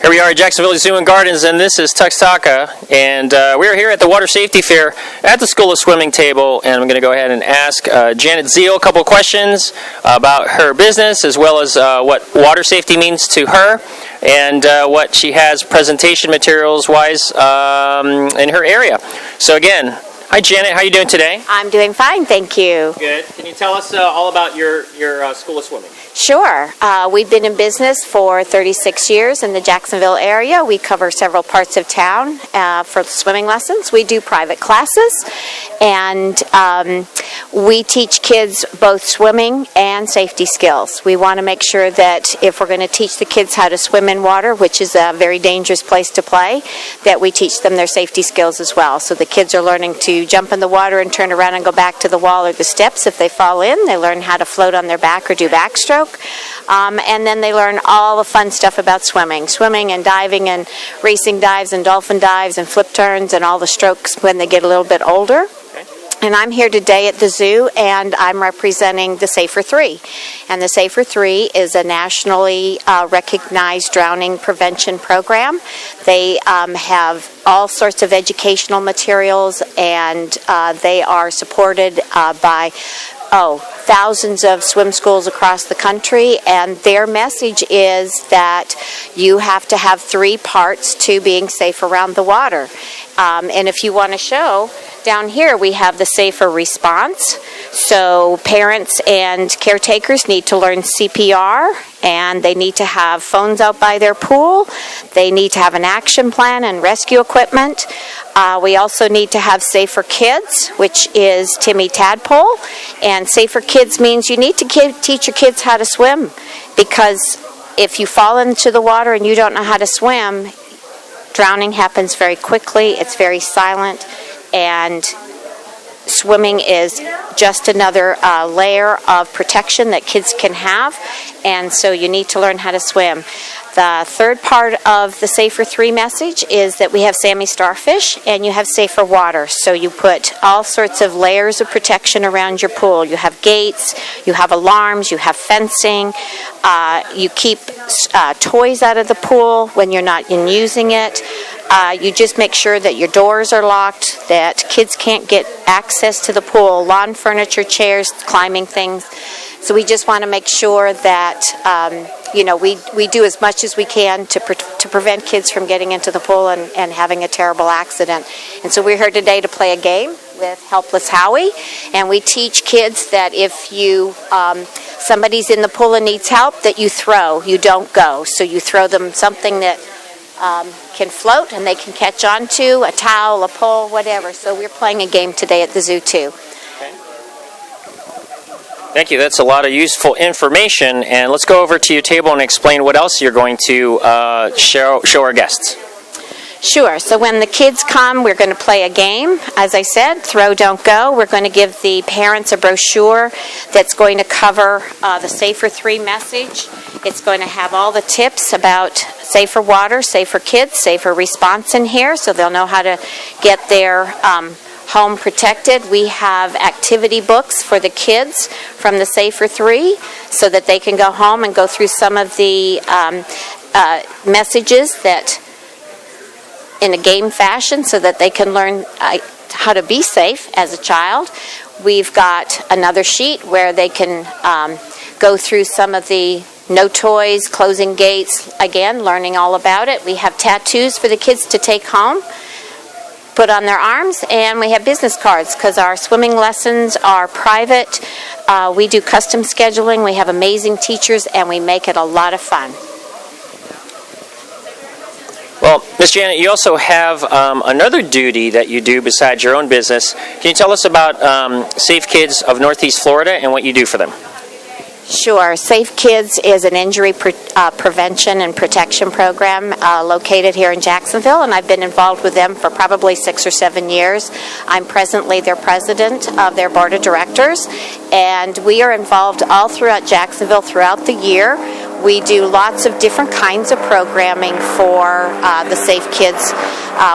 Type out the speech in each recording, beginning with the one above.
Here we are at Jacksonville Zoo and Gardens, and this is Tuxtaka, and we're here at the Water Safety Fair at the School of Swimming table, and I'm going to go ahead and ask Janet Zeal a couple questions about her business, as well as what water safety means to her, and what she has presentation materials-wise in her area. So again, hi Janet, how are you doing today? I'm doing fine, thank you. Good. Can you tell us all about your School of Swimming? Sure. We've been in business for 36 years in the Jacksonville area. We cover several parts of town for swimming lessons. We do private classes, and we teach kids both swimming and safety skills. We want to make sure that if we're going to teach the kids how to swim in water, which is a very dangerous place to play, that we teach them their safety skills as well. So the kids are learning to jump in the water and turn around and go back to the wall or the steps. If they fall in, they learn how to float on their back or do backstroke. And then they learn all the fun stuff about swimming and diving and racing dives and dolphin dives and flip turns and all the strokes when they get a little bit older. And I'm here today at the zoo, and I'm representing the Safer 3. And the Safer 3 is a nationally recognized drowning prevention program. They have all sorts of educational materials, and they are supported by thousands of swim schools across the country, and their message is that you have to have 3 parts to being safe around the water. And if you want to show, down here we have the safer response. So parents and caretakers need to learn CPR, and they need to have phones out by their pool. They need to have an action plan and rescue equipment. We also need to have Safer Kids, which is Timmy Tadpole. And Safer Kids means you need to teach your kids how to swim, because if you fall into the water and you don't know how to swim, drowning happens very quickly. It's very silent, and swimming is just another layer of protection that kids can have, and so you need to learn how to swim. The third part of the Safer 3 message is that we have Sammy Starfish and you have Safer Water. So you put all sorts of layers of protection around your pool. You have gates, you have alarms, you have fencing, you keep toys out of the pool when you're not using it. You just make sure that your doors are locked, that kids can't get access to the pool, lawn furniture, chairs, climbing things. So we just want to make sure that we do as much as we can to prevent kids from getting into the pool and having a terrible accident. And so we're here today to play a game with Helpless Howie, and we teach kids that if somebody's in the pool and needs help, that you throw, you don't go. So you throw them something that can float and they can catch onto, a towel, a pole, whatever. So we're playing a game today at the zoo too. Thank you. That's a lot of useful information. And let's go over to your table and explain what else you're going to show our guests. Sure. So when the kids come, we're going to play a game. As I said, throw, don't go. We're going to give the parents a brochure that's going to cover the Safer 3 message. It's going to have all the tips about safer water, safer kids, safer response in here, so they'll know how to get their home protected. We have activity books for the kids from the Safer 3 so that they can go home and go through some of the messages that in a game fashion so that they can learn how to be safe as a child. We've got another sheet where they can go through some of the no toys, closing gates, again, learning all about it. We have tattoos for the kids to take home, put on their arms, and we have business cards because our swimming lessons are private. We do custom scheduling, we have amazing teachers, and we make it a lot of fun. Well, Ms. Janet, you also have another duty that you do besides your own business. Can you tell us about Safe Kids of Northeast Florida and what you do for them? Sure. Safe Kids is an injury prevention and protection program located here in Jacksonville, and I've been involved with them for probably 6 or 7 years. I'm presently their president of their board of directors, and we are involved all throughout Jacksonville throughout the year. We do lots of different kinds of programming for the Safe Kids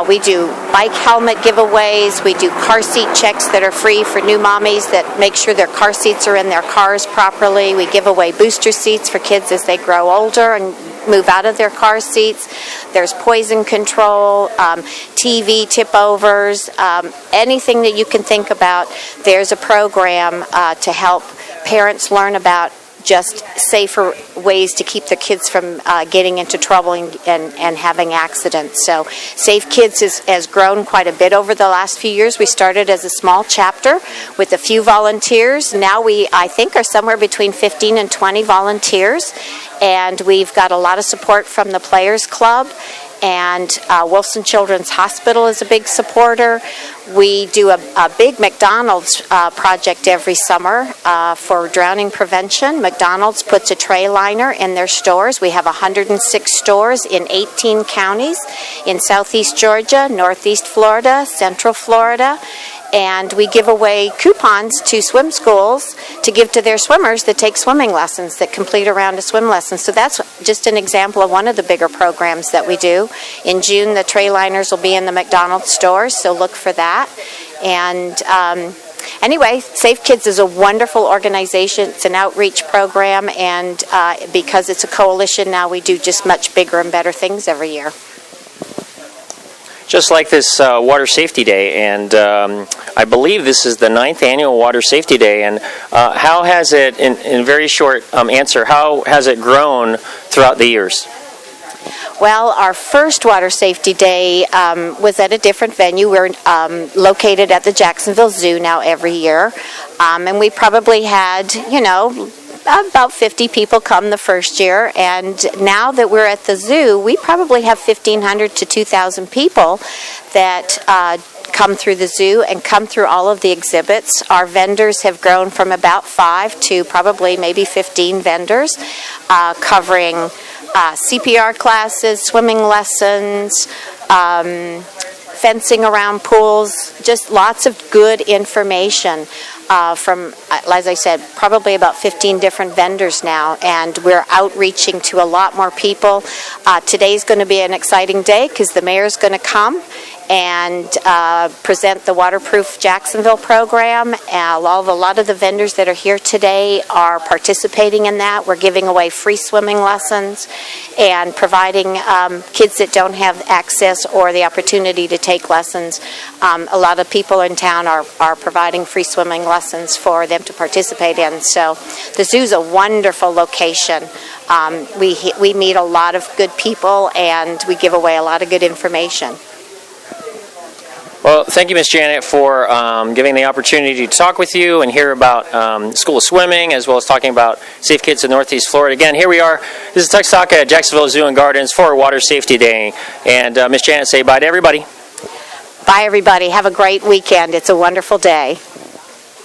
We do bike helmet giveaways. We do car seat checks that are free for new mommies that make sure their car seats are in their cars properly. We give away booster seats for kids as they grow older and move out of their car seats. There's poison control, TV tip-overs, anything that you can think about. There's a program to help parents learn about just safer ways to keep their kids from getting into trouble and having accidents. So Safe Kids has grown quite a bit over the last few years. We started as a small chapter with a few volunteers. Now we, I think, are somewhere between 15 and 20 volunteers. And we've got a lot of support from the Players Club. And Wilson Children's Hospital is a big supporter. We do a big McDonald's project every summer for drowning prevention. McDonald's puts a tray liner in their stores. We have 106 stores in 18 counties in Southeast Georgia, Northeast Florida, Central Florida. And we give away coupons to swim schools to give to their swimmers that take swimming lessons, that complete a round of swim lessons. So that's just an example of one of the bigger programs that we do. In June, the tray liners will be in the McDonald's stores, so look for that. And anyway, Safe Kids is a wonderful organization. It's an outreach program, and because it's a coalition now, we do just much bigger and better things every year. Just like this Water Safety Day, and I believe this is the 9th annual Water Safety Day, and how has it, in a very short answer, how has it grown throughout the years? Well, our first Water Safety Day was at a different venue. We're located at the Jacksonville Zoo now every year, and we probably had, about 50 people come the first year, and now that we're at the zoo, we probably have 1,500 to 2,000 people that come through the zoo and come through all of the exhibits. Our vendors have grown from about 5 to probably maybe 15 vendors, covering CPR classes, swimming lessons, fencing around pools, just lots of good information from, as I said, probably about 15 different vendors now, and we're outreaching to a lot more people. Today's going to be an exciting day because the mayor's going to come and present the Waterproof Jacksonville program. A lot of the vendors that are here today are participating in that. We're giving away free swimming lessons and providing kids that don't have access or the opportunity to take lessons. A lot of people in town are providing free swimming lessons for them to participate in. So the zoo's a wonderful location. We meet a lot of good people, and we give away a lot of good information. Well, thank you, Ms. Janet, for giving the opportunity to talk with you and hear about School of Swimming, as well as talking about Safe Kids in Northeast Florida. Again, here we are. This is Tuxtaka at Jacksonville Zoo and Gardens for Water Safety Day. And Ms. Janet, say bye to everybody. Bye, everybody. Have a great weekend. It's a wonderful day.